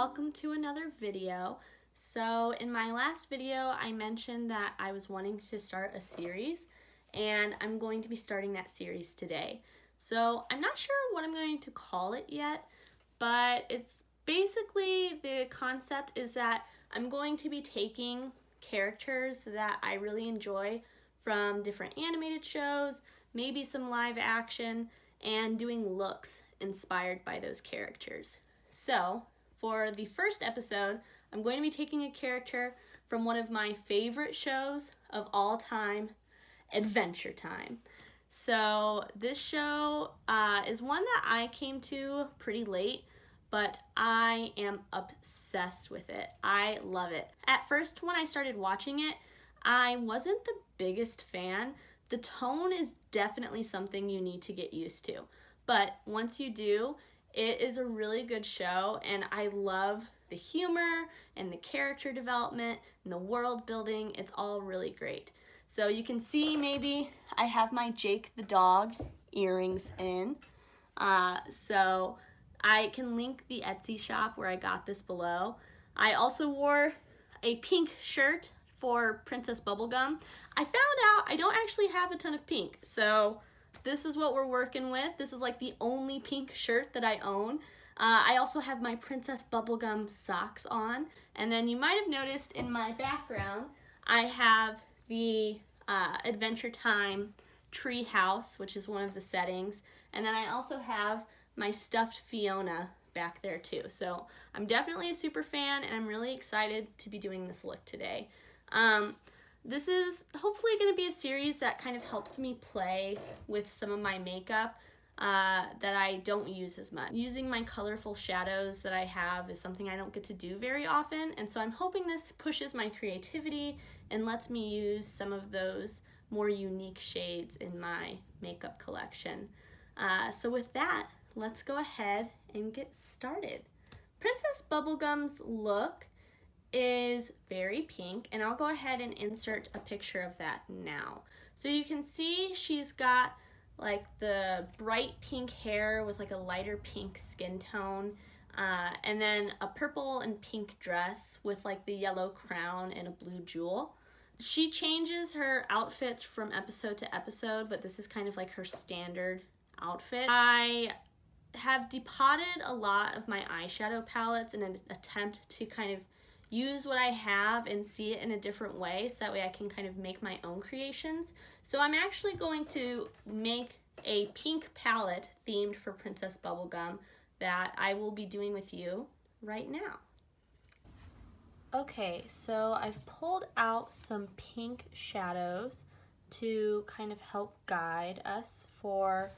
welcome to another video. So in my last video I mentioned that I was wanting to start a series, and I'm going to be starting that series today. So I'm not sure what I'm going to call it yet, but it's basically, the concept is that I'm going to be taking characters that I really enjoy from different animated shows, maybe some live action, and doing looks inspired by those characters. So for the first episode, I'm going to be taking a character from one of my favorite shows of all time, Adventure Time. So this show is one that I came to pretty late, but I am obsessed with it. I love it. At first, when I started watching it, I wasn't the biggest fan. The tone is definitely something you need to get used to. But once you do, it is a really good show, and I love the humor and the character development and the world building. It's all really great. So you can see, maybe I have my Jake the dog earrings in. So I can link the Etsy shop where I got this below. I also wore a pink shirt for Princess Bubblegum. I found out I don't actually have a ton of pink, so this is what we're working with. This is like the only pink shirt that I own. I also have my Princess Bubblegum socks on, and then you might have noticed in my background I have the Adventure Time tree house, which is one of the settings, and then I also have my stuffed Fiona back there too. So I'm definitely a super fan, and I'm really excited to be doing this look today. This is hopefully going to be a series that kind of helps me play with some of my makeup that I don't use as much. Using my colorful shadows that I have is something I don't get to do very often, and so I'm hoping this pushes my creativity and lets me use some of those more unique shades in my makeup collection. So with that, let's go ahead and get started. Princess Bubblegum's look is very pink, and I'll go ahead and insert a picture of that now. So you can see she's got like the bright pink hair with like a lighter pink skin tone, and then a purple and pink dress with like the yellow crown and a blue jewel. She changes her outfits from episode to episode, but this is kind of like her standard outfit. I have depotted a lot of my eyeshadow palettes in an attempt to kind of use what I have and see it in a different way, so that way I can kind of make my own creations. So I'm actually going to make a pink palette themed for Princess Bubblegum that I will be doing with you right now. Okay, so I've pulled out some pink shadows to kind of help guide us for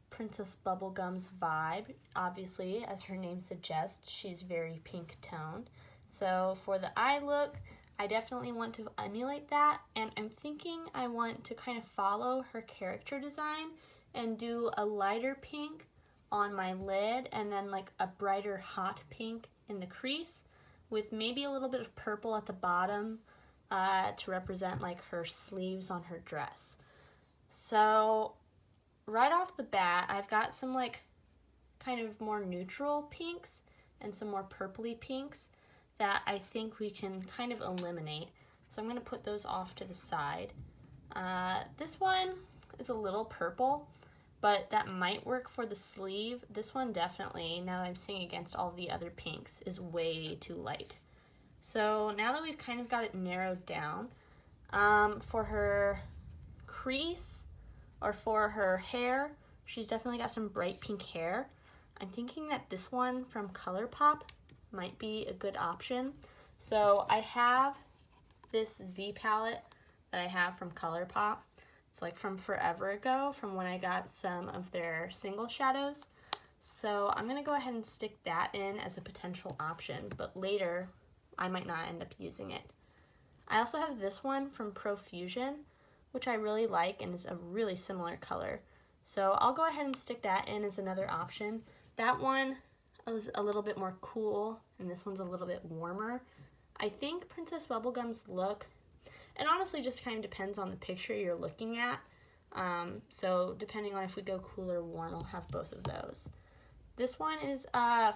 Princess Bubblegum's vibe. Obviously, as her name suggests, she's very pink toned. So for the eye look, I definitely want to emulate that, and I'm thinking I want to kind of follow her character design and do a lighter pink on my lid, and then like a brighter hot pink in the crease, with maybe a little bit of purple at the bottom to represent like her sleeves on her dress. So right off the bat, I've got some like kind of more neutral pinks and some more purpley pinks that I think we can kind of eliminate. So I'm going to put those off to the side. This one is a little purple, but that might work for the sleeve. This one definitely, now that I'm seeing against all the other pinks, is way too light. So now that we've kind of got it narrowed down, for her crease or for her hair, she's definitely got some bright pink hair. I'm thinking that this one from ColourPop might be a good option. So I have this Z palette that I have from ColourPop. It's like from forever ago, from when I got some of their single shadows. So I'm gonna go ahead and stick that in as a potential option, but later I might not end up using it. I also have this one from Profusion, which I really like and is a really similar color. So I'll go ahead and stick that in as another option. That one is a little bit more cool, and this one's a little bit warmer. I think Princess Bubblegum's look, and honestly just kind of depends on the picture you're looking at. So depending on if we go cool or warm, I'll have both of those. This one is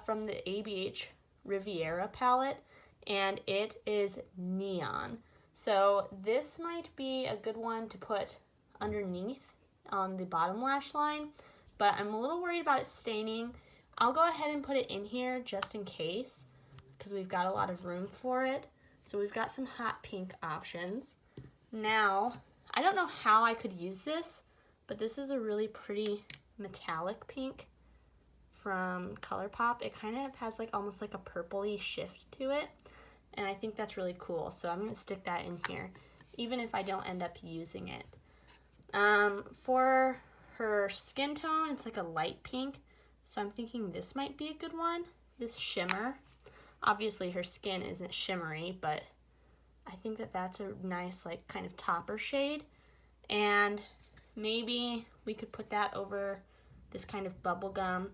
from the ABH Riviera palette, and it is neon. So this might be a good one to put underneath on the bottom lash line, but I'm a little worried about it staining. I'll go ahead and put it in here just in case, because we've got a lot of room for it. So we've got some hot pink options. Now, I don't know how I could use this, but this is a really pretty metallic pink from ColourPop. It kind of has like almost like a purpley shift to it, and I think that's really cool. So I'm gonna stick that in here, even if I don't end up using it. For her skin tone, it's like a light pink, so I'm thinking this might be a good one, this shimmer. Obviously her skin isn't shimmery, but I think that that's a nice like kind of topper shade, and maybe we could put that over this kind of bubblegum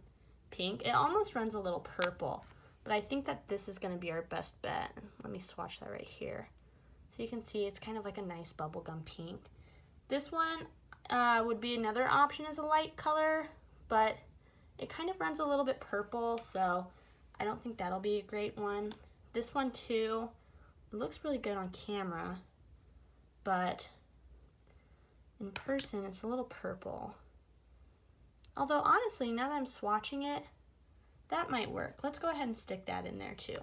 pink. It almost runs a little purple, but I think that this is going to be our best bet. Let me swatch that right here. So you can see it's kind of like a nice bubblegum pink. This one would be another option as a light color, but it kind of runs a little bit purple, so I don't think that'll be a great one. This one too, it looks really good on camera, but in person it's a little purple. Although honestly, now that I'm swatching it, that might work. Let's go ahead and stick that in there too.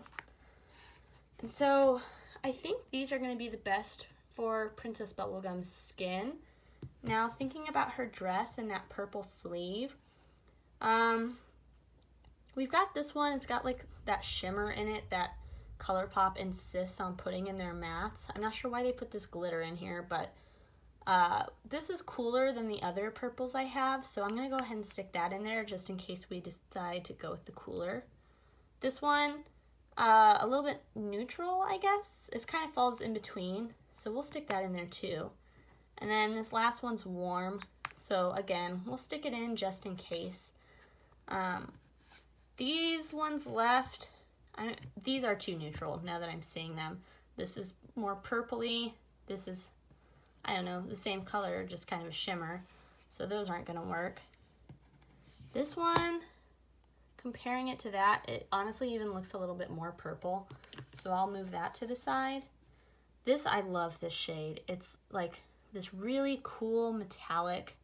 And so I think these are going to be the best for Princess Bubblegum's skin. Now thinking about her dress and that purple sleeve, we've got this one. It's got like that shimmer in it that ColourPop insists on putting in their mattes. I'm not sure why they put this glitter in here, but this is cooler than the other purples I have, so I'm going to go ahead and stick that in there just in case we decide to go with the cooler. This one, a little bit neutral, I guess. It kind of falls in between, so we'll stick that in there too. And then this last one's warm, so again, we'll stick it in just in case. These ones left, these are too neutral now that I'm seeing them. This is more purpley. This is, I don't know, the same color, just kind of a shimmer. So those aren't gonna work. This one, comparing it to that, it honestly even looks a little bit more purple. So I'll move that to the side. This, I love this shade. It's like this really cool metallic,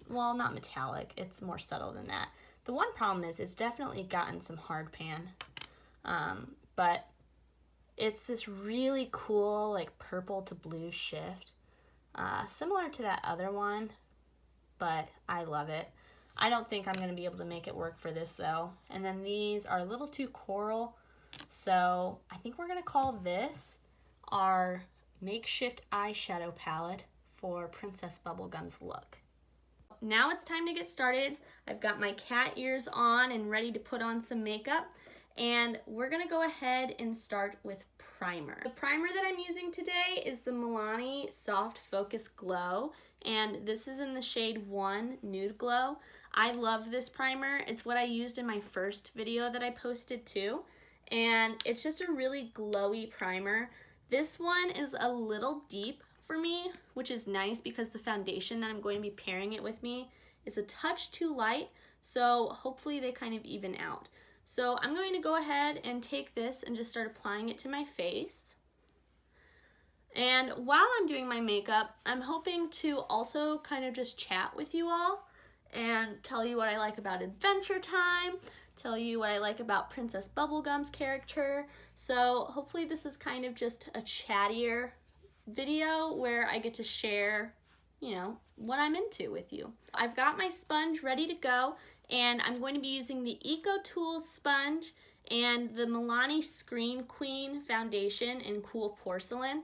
well, not metallic, it's more subtle than that. The one problem is it's definitely gotten some hard pan, but it's this really cool like purple to blue shift, similar to that other one, but I love it. I don't think I'm going to be able to make it work for this though. And then these are a little too coral, so I think we're going to call this our makeshift eyeshadow palette for Princess Bubblegum's look. Now it's time to get started. I've got my cat ears on and ready to put on some makeup, and we're gonna go ahead and start with primer. The primer that I'm using today is the Milani Soft Focus Glow, and this is in the shade 1 Nude Glow. I love this primer. It's what I used in my first video that I posted too, and it's just a really glowy primer. This one is a little deep for me, which is nice because the foundation that I'm going to be pairing it with me is a touch too light, so hopefully they kind of even out. So I'm going to go ahead and take this and just start applying it to my face. And while I'm doing my makeup, I'm hoping to also kind of just chat with you all and tell you what I like about Adventure Time, tell you what I like about Princess Bubblegum's character. So hopefully this is kind of just a chattier video where I get to share, you know, what I'm into with you. I've got my sponge ready to go, and I'm going to be using the Eco Tools sponge and the Milani Screen Queen foundation in Cool Porcelain.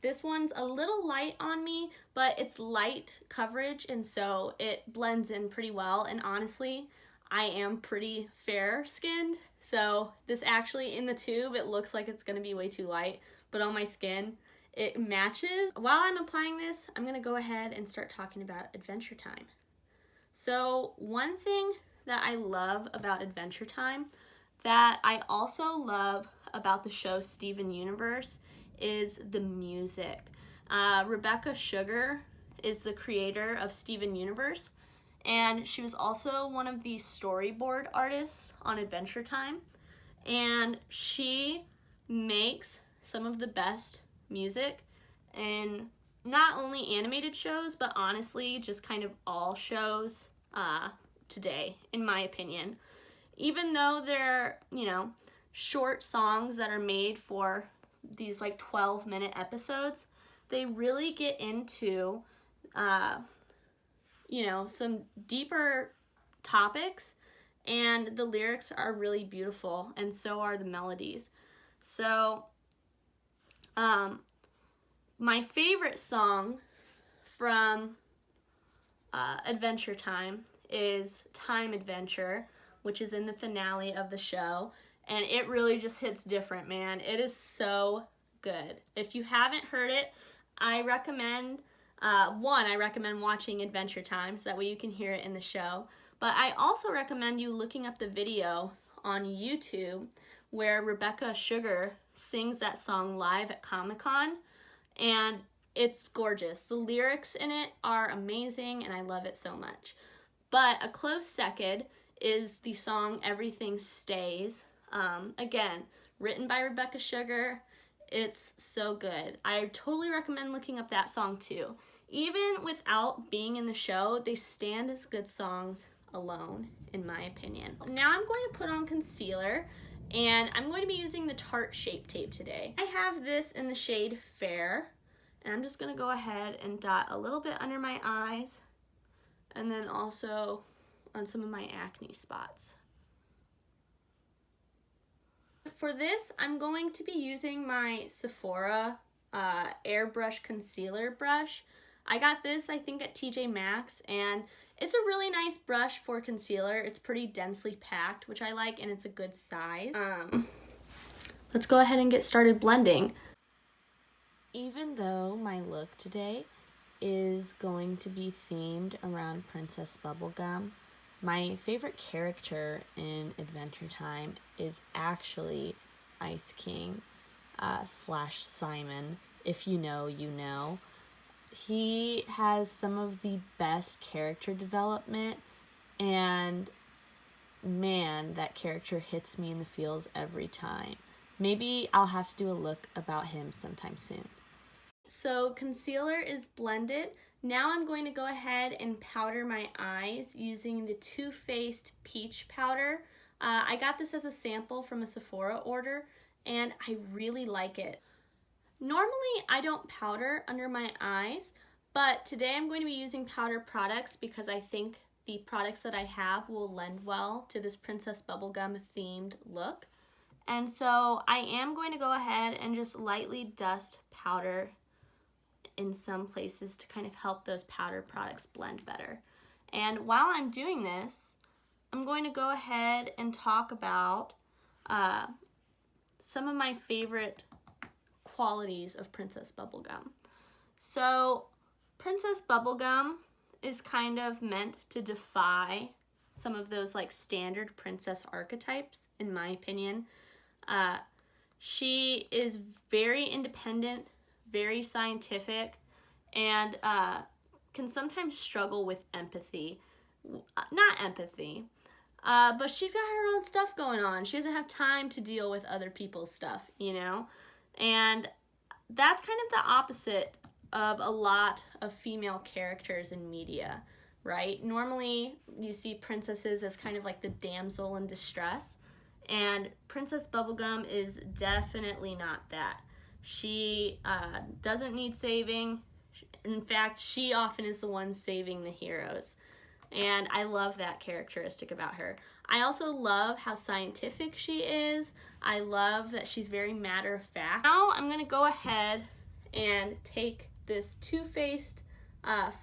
This one's a little light on me, but it's light coverage, and so it blends in pretty well. And honestly, I am pretty fair skinned, so this actually in the tube, it looks like it's gonna be way too light, but on my skin, it matches. While I'm applying this, I'm gonna go ahead and start talking about Adventure Time. So one thing that I love about Adventure Time that I also love about the show Steven Universe is the music. Rebecca Sugar is the creator of Steven Universe, and she was also one of the storyboard artists on Adventure Time, and she makes some of the best music in not only animated shows, but honestly just kind of all shows today, in my opinion. Even though they're, short songs that are made for these like 12-minute episodes, they really get into some deeper topics, and the lyrics are really beautiful, and so are the melodies. So my favorite song from Adventure Time is Time Adventure, which is in the finale of the show, and it really just hits different, man. It is so good. If you haven't heard it, I recommend watching Adventure Time, so that way you can hear it in the show. But I also recommend you looking up the video on YouTube where Rebecca Sugar sings that song live at Comic-Con, and it's gorgeous. The lyrics in it are amazing, and I love it so much. But a close second is the song Everything Stays. Again, written by Rebecca Sugar. It's so good. I totally recommend looking up that song too. Even without being in the show, they stand as good songs alone, in my opinion. Now I'm going to put on concealer, and I'm going to be using the Tarte Shape Tape today. I have this in the shade Fair, and I'm just going to go ahead and dot a little bit under my eyes, and then also on some of my acne spots. For this, I'm going to be using my Sephora airbrush concealer brush. I got this, I think, at TJ Maxx, and it's a really nice brush for concealer. It's pretty densely packed, which I like, and it's a good size. Let's go ahead and get started blending. Even though my look today is going to be themed around Princess Bubblegum, my favorite character in Adventure Time is actually Ice King / Simon. If you know, you know. He has some of the best character development, and man, that character hits me in the feels every time. Maybe I'll have to do a look about him sometime soon. So concealer is blended. Now I'm going to go ahead and powder my eyes using the Too Faced Peach Powder. I got this as a sample from a Sephora order, and I really like it. Normally, I don't powder under my eyes, but today I'm going to be using powder products because I think the products that I have will lend well to this Princess Bubblegum themed look. And so I am going to go ahead and just lightly dust powder in some places to kind of help those powder products blend better. And while I'm doing this, I'm going to go ahead and talk about some of my favorite qualities of Princess Bubblegum. So Princess Bubblegum is kind of meant to defy some of those like standard princess archetypes, in my opinion. She is very independent, very scientific, and can sometimes struggle with empathy. Not empathy, but she's got her own stuff going on. She doesn't have time to deal with other people's stuff, And that's kind of the opposite of a lot of female characters in media, right? Normally, you see princesses as kind of like the damsel in distress, and Princess Bubblegum is definitely not that. She doesn't need saving. In fact, she often is the one saving the heroes, and I love that characteristic about her. I also love how scientific she is. I love that she's very matter-of-fact. Now I'm going to go ahead and take this Too Faced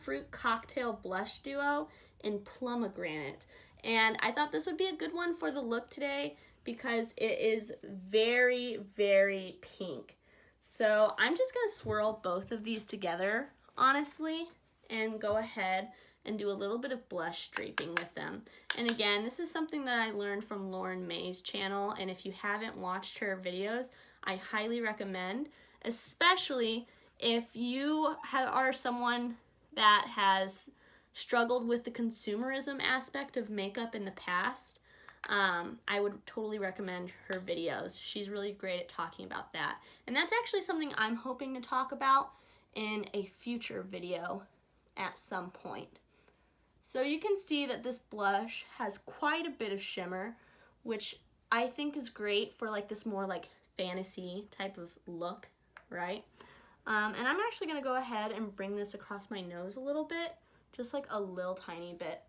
Fruit Cocktail Blush Duo in Pomegranate. And I thought this would be a good one for the look today because it is very, very pink. So I'm just going to swirl both of these together, honestly, and go ahead and do a little bit of blush draping with them. And again, this is something that I learned from Lauren May's channel, and if you haven't watched her videos, I highly recommend, especially if you are someone that has struggled with the consumerism aspect of makeup in the past, I would totally recommend her videos. She's really great at talking about that. And that's actually something I'm hoping to talk about in a future video at some point. So you can see that this blush has quite a bit of shimmer, which I think is great for like this more like fantasy type of look, right? And I'm actually going to go ahead and bring this across my nose a little bit, just like a little tiny bit,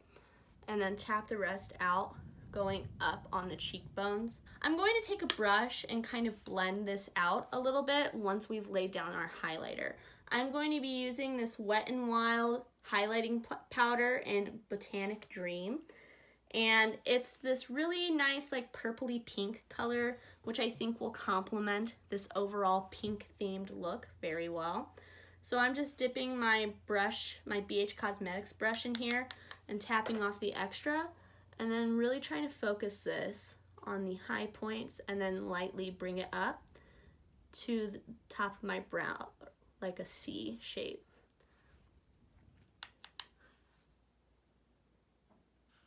and then tap the rest out, going up on the cheekbones. I'm going to take a brush and kind of blend this out a little bit once we've laid down our highlighter. I'm going to be using this Wet n Wild highlighting powder in Botanic Dream. And it's this really nice like purpley pink color, which I think will complement this overall pink themed look very well. So I'm just dipping my brush, my BH Cosmetics brush in here and tapping off the extra, and then really trying to focus this on the high points and then lightly bring it up to the top of my brow, like a C shape.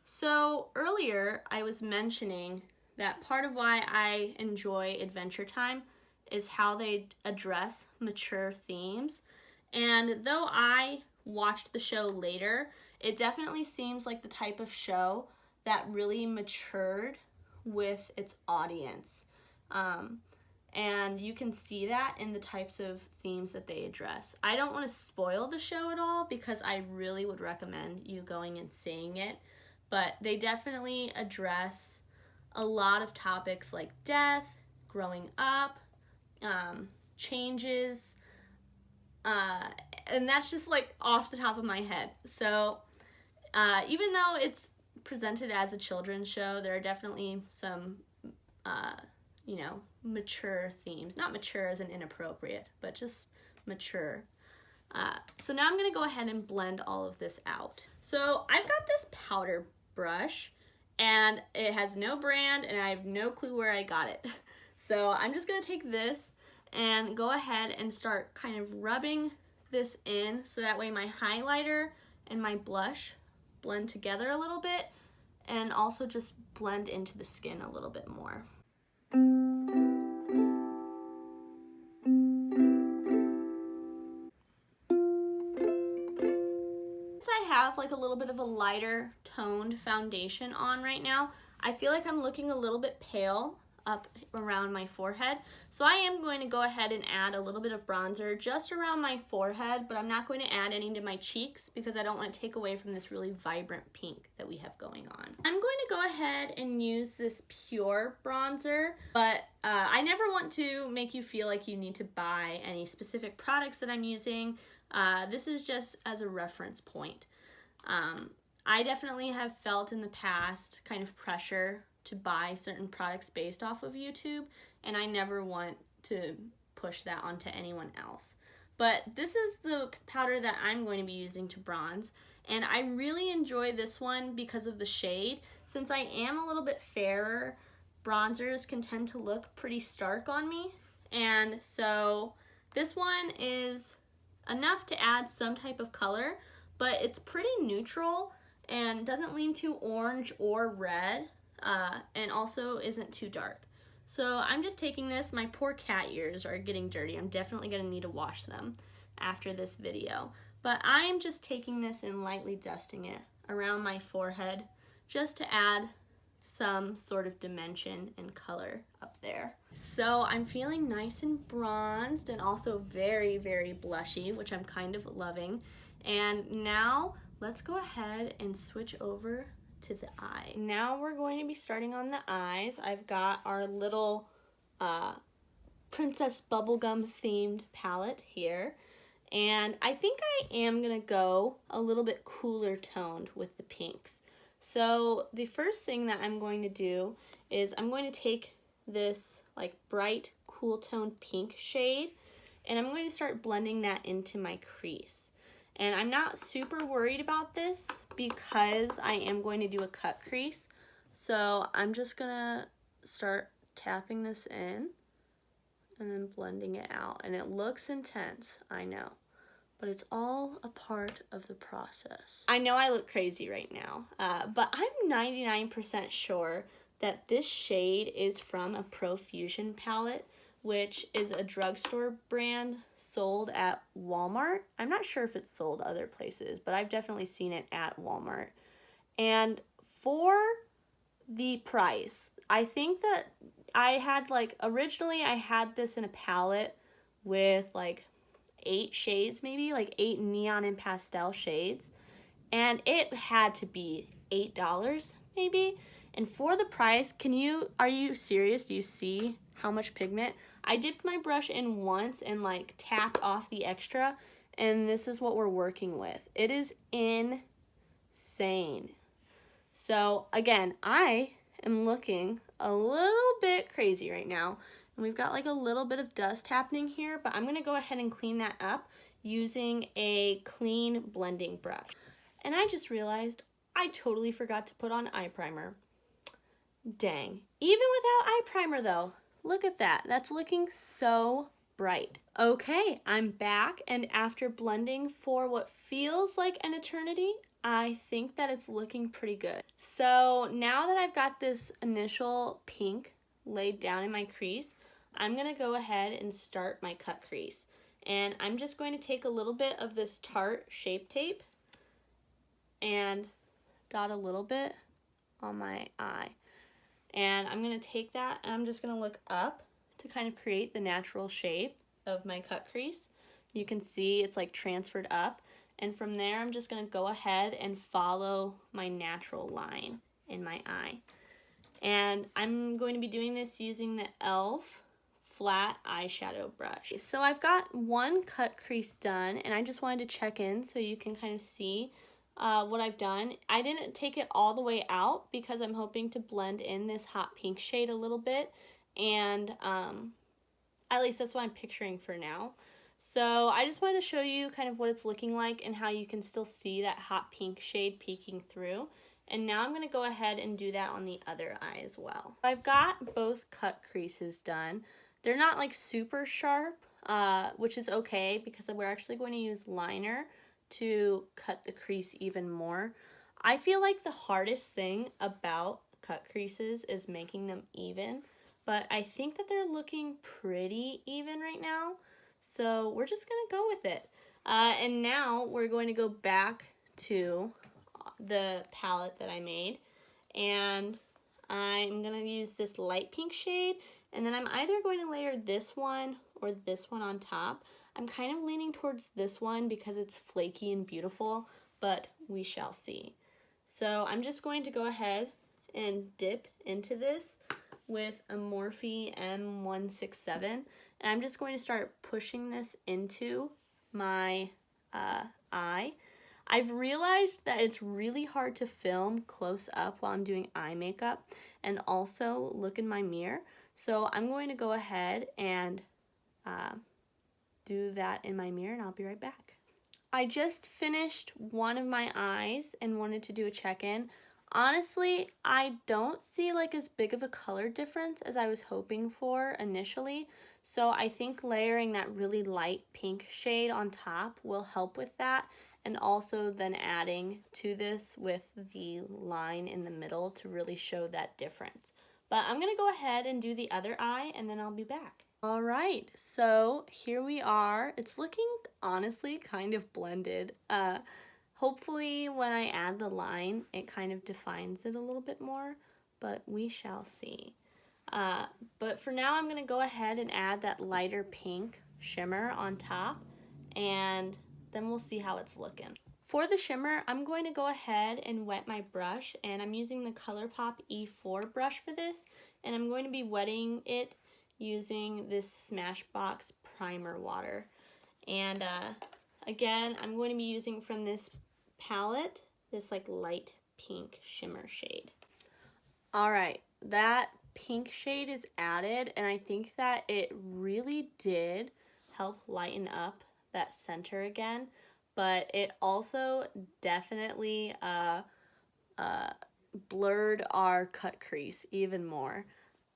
So earlier I was mentioning that part of why I enjoy Adventure Time is how they address mature themes. And though I watched the show later, it definitely seems like the type of show that really matured with its audience. And you can see that in the types of themes that they address. I don't want to spoil the show at all because I really would recommend you going and seeing it. But they definitely address a lot of topics like death, growing up, changes, and that's just like off the top of my head. So even though it's presented as a children's show, there are definitely some, mature themes. Not mature as in inappropriate, but just mature. So now I'm going to go ahead and blend all of this out. So I've got this powder brush, and it has no brand, and I have no clue where I got it. So I'm just going to take this and go ahead and start kind of rubbing this in so that way my highlighter and my blush blend together a little bit and also just blend into the skin a little bit more. Have like a little bit of a lighter toned foundation on right now, I feel like I'm looking a little bit pale up around my forehead. So I am going to go ahead and add a little bit of bronzer just around my forehead, but I'm not going to add any to my cheeks because I don't want to take away from this really vibrant pink that we have going on. I'm going to go ahead and use this pure bronzer, but I never want to make you feel like you need to buy any specific products that I'm using. This is just as a reference point. I definitely have felt in the past kind of pressure to buy certain products based off of YouTube, and I never want to push that onto anyone else. But this is the powder that I'm going to be using to bronze, and I really enjoy this one because of the shade. Since I am a little bit fairer, bronzers can tend to look pretty stark on me, and so this one is enough to add some type of color, but it's pretty neutral and doesn't lean too orange or red, and also isn't too dark. So I'm just taking this. My poor cat ears are getting dirty. I'm definitely going to need to wash them after this video. But I'm just taking this and lightly dusting it around my forehead just to add some sort of dimension and color up there. So I'm feeling nice and bronzed and also very, very blushy, which I'm kind of loving. And now let's go ahead and switch over to the eye. Now we're going to be starting on the eyes. I've got our little Princess Bubblegum themed palette here. And I think I am gonna go a little bit cooler toned with the pinks. So the first thing that I'm going to do is I'm going to take this like bright cool toned pink shade and I'm going to start blending that into my crease. And I'm not super worried about this because I am going to do a cut crease. So I'm just gonna start tapping this in and then blending it out. And it looks intense, I know. but it's all a part of the process. I know I look crazy right now, but I'm 99% sure that this shade is from a Profusion palette, which is a drugstore brand sold at Walmart. I'm not sure if it's sold other places, but I've definitely seen it at Walmart. And for the price, I think that I had originally I had this in a palette with 8 shades, maybe 8 neon and pastel shades, and it had to be $8 maybe. And for the price, are you serious? Do you see how much pigment? I dipped my brush in once and tapped off the extra, and this is what we're working with. It is insane. So again, I am looking a little bit crazy right now. And we've got a little bit of dust happening here, but I'm gonna go ahead and clean that up using a clean blending brush. And I just realized I totally forgot to put on eye primer. Dang. Even without eye primer though, look at that. That's looking so bright. Okay, I'm back, and after blending for what feels like an eternity, I think that it's looking pretty good. So now that I've got this initial pink laid down in my crease, I'm gonna go ahead and start my cut crease. And I'm just going to take a little bit of this Tarte Shape Tape and dot a little bit on my eye. And I'm gonna take that and I'm just gonna look up to kind of create the natural shape of my cut crease. You can see it's transferred up. And from there, I'm just gonna go ahead and follow my natural line in my eye. And I'm going to be doing this using the e.l.f. flat eyeshadow brush. So I've got one cut crease done, and I just wanted to check in so you can kind of see what I've done. I didn't take it all the way out because I'm hoping to blend in this hot pink shade a little bit, and at least that's what I'm picturing for now. So I just wanted to show you kind of what it's looking like and how you can still see that hot pink shade peeking through. And now I'm going to go ahead and do that on the other eye as well. I've got both cut creases done. They're not super sharp, which is okay because we're actually going to use liner to cut the crease even more. I feel like the hardest thing about cut creases is making them even, but I think that they're looking pretty even right now. So we're just gonna go with it. And now we're going to go back to the palette that I made, and I'm gonna use this light pink shade, and then I'm either going to layer this one or this one on top. I'm kind of leaning towards this one because it's flaky and beautiful, but we shall see. So I'm just going to go ahead and dip into this with a Morphe M167, and I'm just going to start pushing this into my eye. I've realized that it's really hard to film close up while I'm doing eye makeup and also look in my mirror, so I'm going to go ahead and do that in my mirror, and I'll be right back. I just finished one of my eyes and wanted to do a check-in. Honestly, I don't see as big of a color difference as I was hoping for initially, so I think layering that really light pink shade on top will help with that, and also then adding to this with the line in the middle to really show that difference. But I'm going to go ahead and do the other eye, and then I'll be back. All right, so here we are. It's looking honestly kind of blended. Hopefully when I add the line, it kind of defines it a little bit more, but we shall see. But for now, I'm going to go ahead and add that lighter pink shimmer on top, and then we'll see how it's looking. For the shimmer, I'm going to go ahead and wet my brush, and I'm using the ColourPop E4 brush for this, and I'm going to be wetting it using this Smashbox primer water. And again, I'm going to be using from this palette this light pink shimmer shade. All right, that pink shade is added, and I think that it really did help lighten up that center again, but it also definitely blurred our cut crease even more.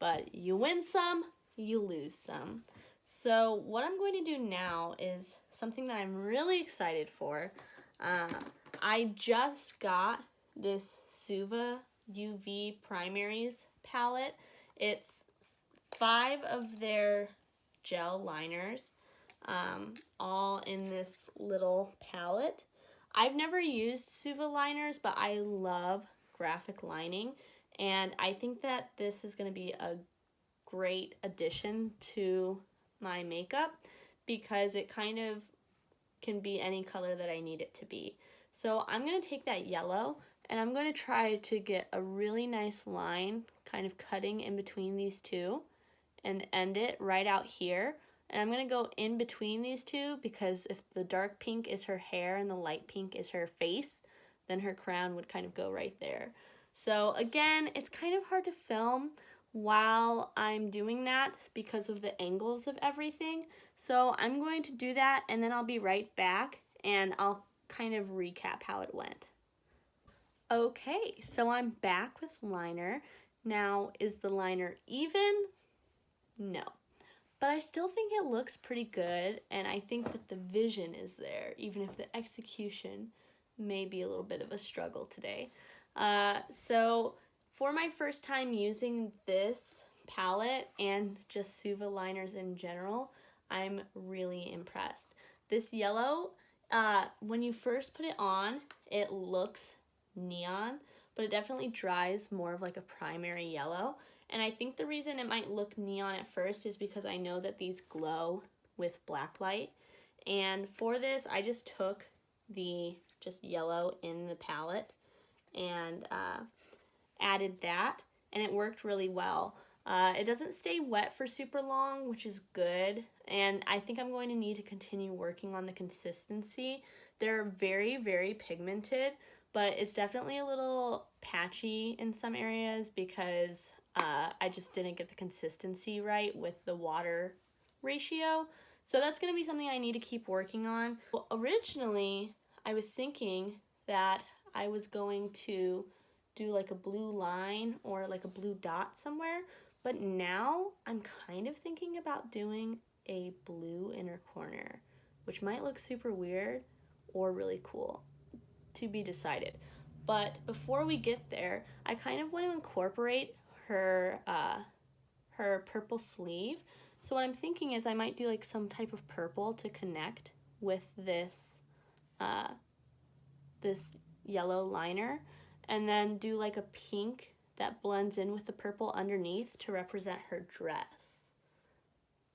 But you win some, you lose some. So what I'm going to do now is, something that I'm really excited for. I just got this Suva UV Primaries palette. It's 5 of their gel liners, all in this little palette. I've never used Suva liners, but I love graphic lining, and I think that this is going to be a great addition to my makeup because it kind of can be any color that I need it to be. So I'm going to take that yellow and I'm going to try to get a really nice line kind of cutting in between these two and end it right out here. And I'm going to go in between these two because if the dark pink is her hair and the light pink is her face, then her crown would kind of go right there. So again, it's kind of hard to film while I'm doing that because of the angles of everything. So I'm going to do that and then I'll be right back and I'll kind of recap how it went. Okay, so I'm back with liner. Now, is the liner even? No. But I still think it looks pretty good, and I think that the vision is there, even if the execution may be a little bit of a struggle today. So for my first time using this palette and just Suva liners in general, I'm really impressed. This yellow, when you first put it on, it looks neon, but it definitely dries more of like a primary yellow. And I think the reason it might look neon at first is because I know that these glow with black light. And for this, I just took the just yellow in the palette and added that, and it worked really well. It doesn't stay wet for super long, which is good, and I think I'm going to need to continue working on the consistency. They're very, very pigmented, but it's definitely a little patchy in some areas because I just didn't get the consistency right with the water ratio. So that's going to be something I need to keep working on. Well, originally, I was thinking that I was going to do like a blue line or like a blue dot somewhere, but now I'm kind of thinking about doing a blue inner corner, which might look super weird or really cool, to be decided. But before we get there, I kind of want to incorporate her purple sleeve. So what I'm thinking is I might do like some type of purple to connect with this this yellow liner, and then do like a pink that blends in with the purple underneath to represent her dress.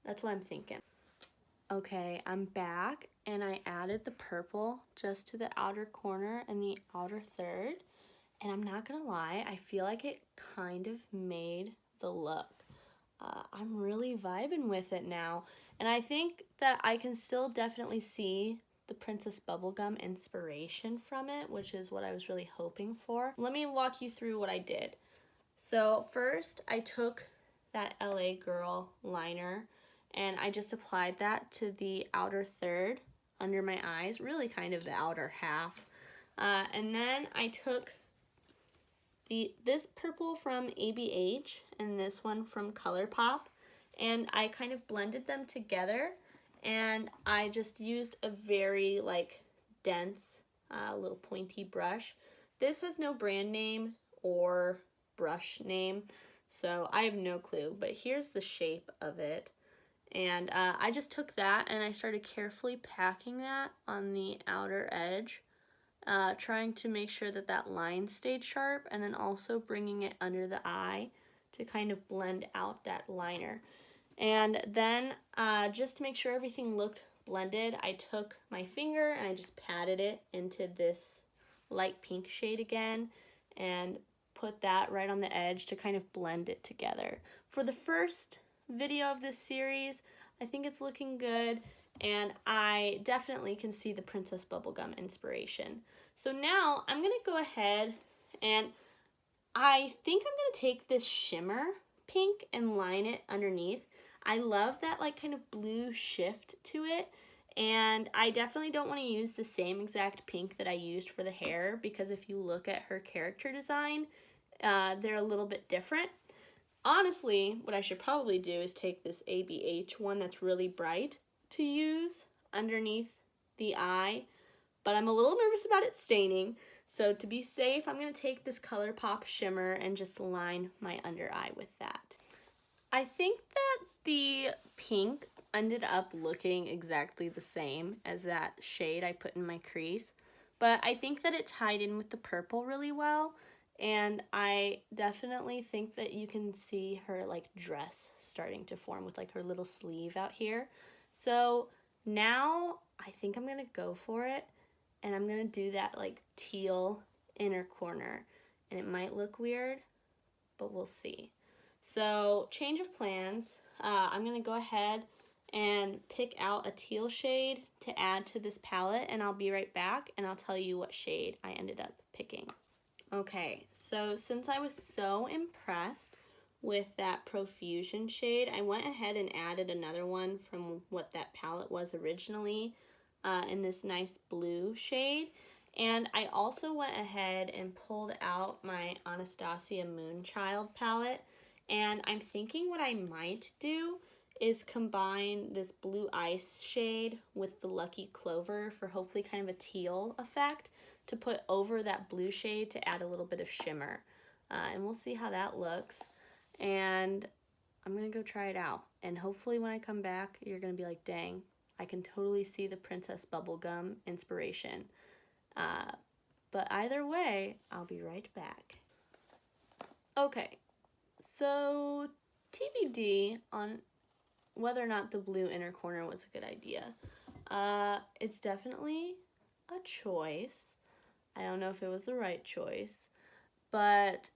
That's what I'm thinking. Okay, I'm back and I added the purple just to the outer corner and the outer third. And I'm not gonna lie, I feel like it kind of made the look. I'm really vibing with it now. And I think that I can still definitely see the Princess Bubblegum inspiration from it, which is what I was really hoping for. Let me walk you through what I did. So first, I took that LA Girl liner and I just applied that to the outer third under my eyes, really kind of the outer half. And then I took this purple from ABH and this one from ColourPop, and I kind of blended them together, and I just used a very like dense little pointy brush. This has no brand name or brush name, so I have no clue, but here's the shape of it. And I just took that and I started carefully packing that on the outer edge, trying to make sure that that line stayed sharp, and then also bringing it under the eye to kind of blend out that liner. And then just to make sure everything looked blended, I took my finger and I just patted it into this light pink shade again and put that right on the edge to kind of blend it together. For the first video of this series, I think it's looking good, and I definitely can see the Princess Bubblegum inspiration. So now I'm going to go ahead and I think I'm going to take this shimmer pink and line it underneath. I love that like kind of blue shift to it, and I definitely don't want to use the same exact pink that I used for the hair, because if you look at her character design, they're a little bit different. Honestly, what I should probably do is take this ABH one that's really bright to use underneath the eye, but I'm a little nervous about it staining. So to be safe, I'm going to take this ColourPop shimmer and just line my under eye with that. I think that the pink ended up looking exactly the same as that shade I put in my crease, but I think that it tied in with the purple really well, and I definitely think that you can see her like dress starting to form with like her little sleeve out here. So now I think I'm gonna go for it, and I'm gonna do that like teal inner corner, and it might look weird, but we'll see. So change of plans. I'm gonna go ahead and pick out a teal shade to add to this palette, and I'll be right back and I'll tell you what shade I ended up picking. Okay, so since I was so impressed with that Profusion shade, I went ahead and added another one from what that palette was originally in this nice blue shade. And I also went ahead and pulled out my Anastasia Moonchild palette, and I'm thinking what I might do is combine this blue ice shade with the Lucky Clover for hopefully kind of a teal effect to put over that blue shade to add a little bit of shimmer. And we'll see how that looks. And I'm gonna go try it out. And hopefully when I come back, you're gonna be like, dang, I can totally see the Princess Bubblegum inspiration. But either way, I'll be right back. Okay, so TBD on whether or not the blue inner corner was a good idea. It's definitely a choice. I don't know if it was the right choice, but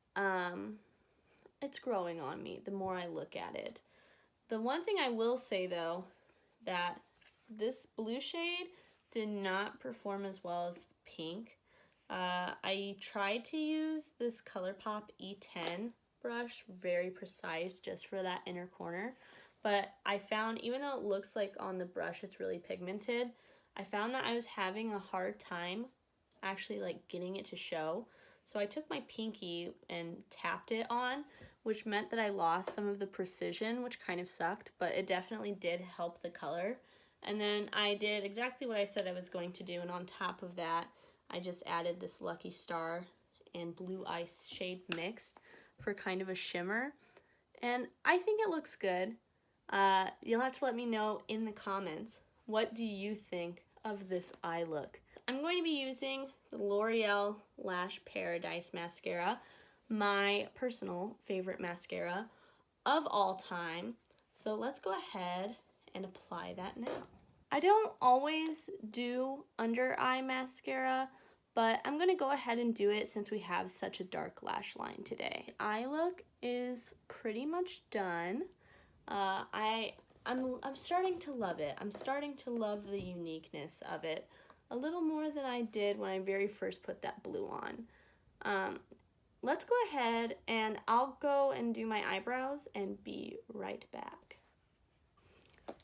it's growing on me the more I look at it. The one thing I will say though, that this blue shade did not perform as well as the pink. I tried to use this ColourPop E10 brush, very precise, just for that inner corner. But I found, even though it looks like on the brush it's really pigmented, I found that I was having a hard time actually like getting it to show. So I took my pinky and tapped it on, which meant that I lost some of the precision, which kind of sucked, but it definitely did help the color. And then I did exactly what I said I was going to do, and on top of that, I just added this Lucky Star and Blue Ice shade mixed for kind of a shimmer. And I think it looks good. You'll have to let me know in the comments, what do you think of this eye look? I'm going to be using the L'Oreal Lash Paradise Mascara, my personal favorite mascara of all time. So let's go ahead and apply that now. I don't always do under eye mascara, but I'm gonna go ahead and do it since we have such a dark lash line today. Eye look is pretty much done. I'm starting to love it. I'm starting to love the uniqueness of it a little more than I did when I very first put that blue on. Let's go ahead and I'll go and do my eyebrows and be right back.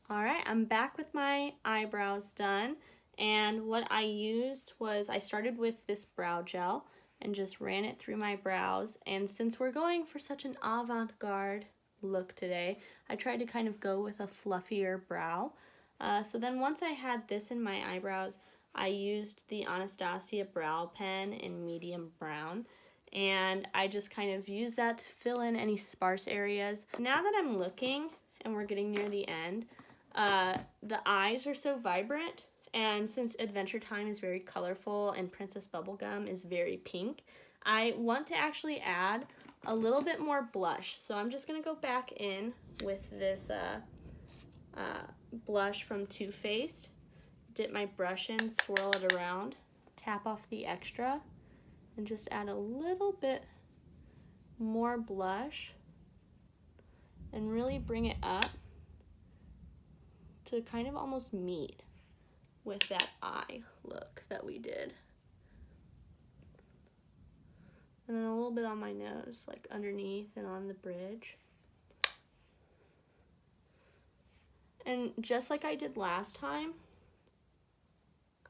Alright, I'm back with my eyebrows done, and what I used was, I started with this brow gel and just ran it through my brows, and since we're going for such an avant-garde look today, I tried to kind of go with a fluffier brow. So then once I had this in my eyebrows, I used the Anastasia brow pen in medium brown, and I just kind of used that to fill in any sparse areas. Now that I'm looking and we're getting near the end, the eyes are so vibrant, and since Adventure Time is very colorful and Princess Bubblegum is very pink, I want to actually add a little bit more blush. So I'm just going to go back in with this blush from Too Faced, dip my brush in, swirl it around, tap off the extra, and just add a little bit more blush and really bring it up to kind of almost meet with that eye look that we did. And then a little bit on my nose, like underneath and on the bridge. And just like I did last time,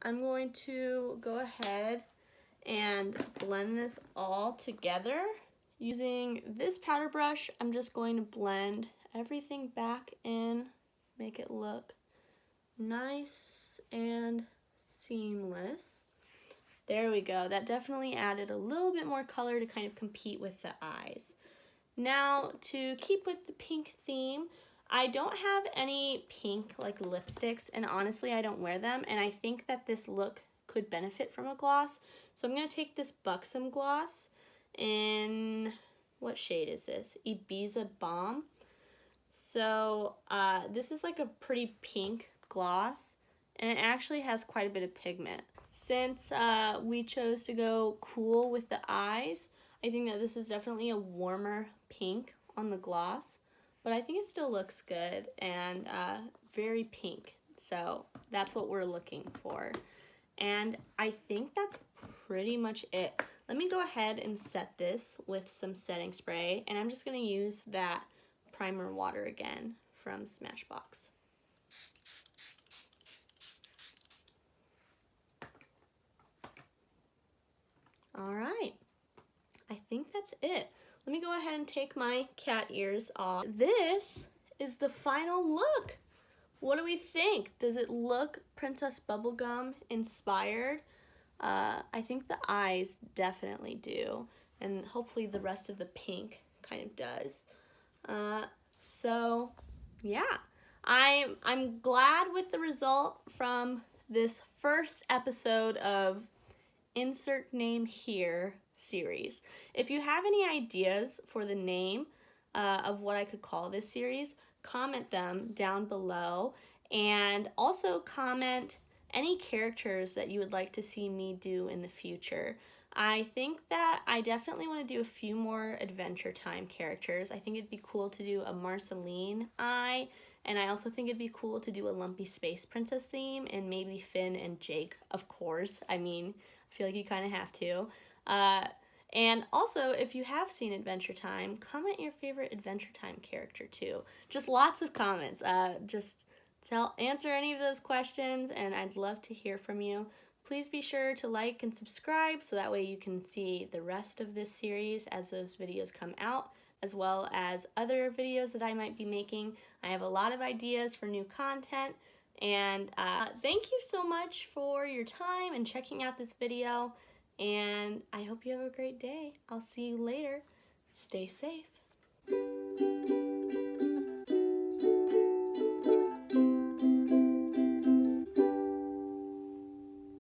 I'm going to go ahead and blend this all together. Using this powder brush, I'm just going to blend everything back in, make it look nice and seamless. There we go. That definitely added a little bit more color to kind of compete with the eyes. Now, to keep with the pink theme, I don't have any pink like lipsticks, and honestly I don't wear them, and I think that this look could benefit from a gloss. So I'm going to take this Buxom gloss in, what shade is this? Ibiza Bomb. So this is like a pretty pink gloss, and it actually has quite a bit of pigment. Since we chose to go cool with the eyes, I think that this is definitely a warmer pink on the gloss, but I think it still looks good and very pink. So that's what we're looking for. And I think that's pretty much it. Let me go ahead and set this with some setting spray, and I'm just going to use that primer water again from Smashbox. All right, I think that's it. Let me go ahead and take my cat ears off. This is the final look. What do we think? Does it look Princess Bubblegum inspired? I think the eyes definitely do, and hopefully the rest of the pink kind of does. So yeah, I'm glad with the result from this first episode of Insert Name Here series. If you have any ideas for the name of what I could call this series, comment them down below, and also comment any characters that you would like to see me do in the future. I think that I definitely want to do a few more Adventure Time characters. I think it'd be cool to do a Marceline eye, and I also think it'd be cool to do a Lumpy Space Princess theme, and maybe Finn and Jake, of course. I mean, I feel like you kind of have to. And also, if you have seen Adventure Time, comment your favorite Adventure Time character too. Just lots of comments. Just answer any of those questions, and I'd love to hear from you. Please be sure to like and subscribe so that way you can see the rest of this series as those videos come out, as well as other videos that I might be making. I have a lot of ideas for new content, and thank you so much for your time and checking out this video, and I hope you have a great day. I'll see you later. Stay safe.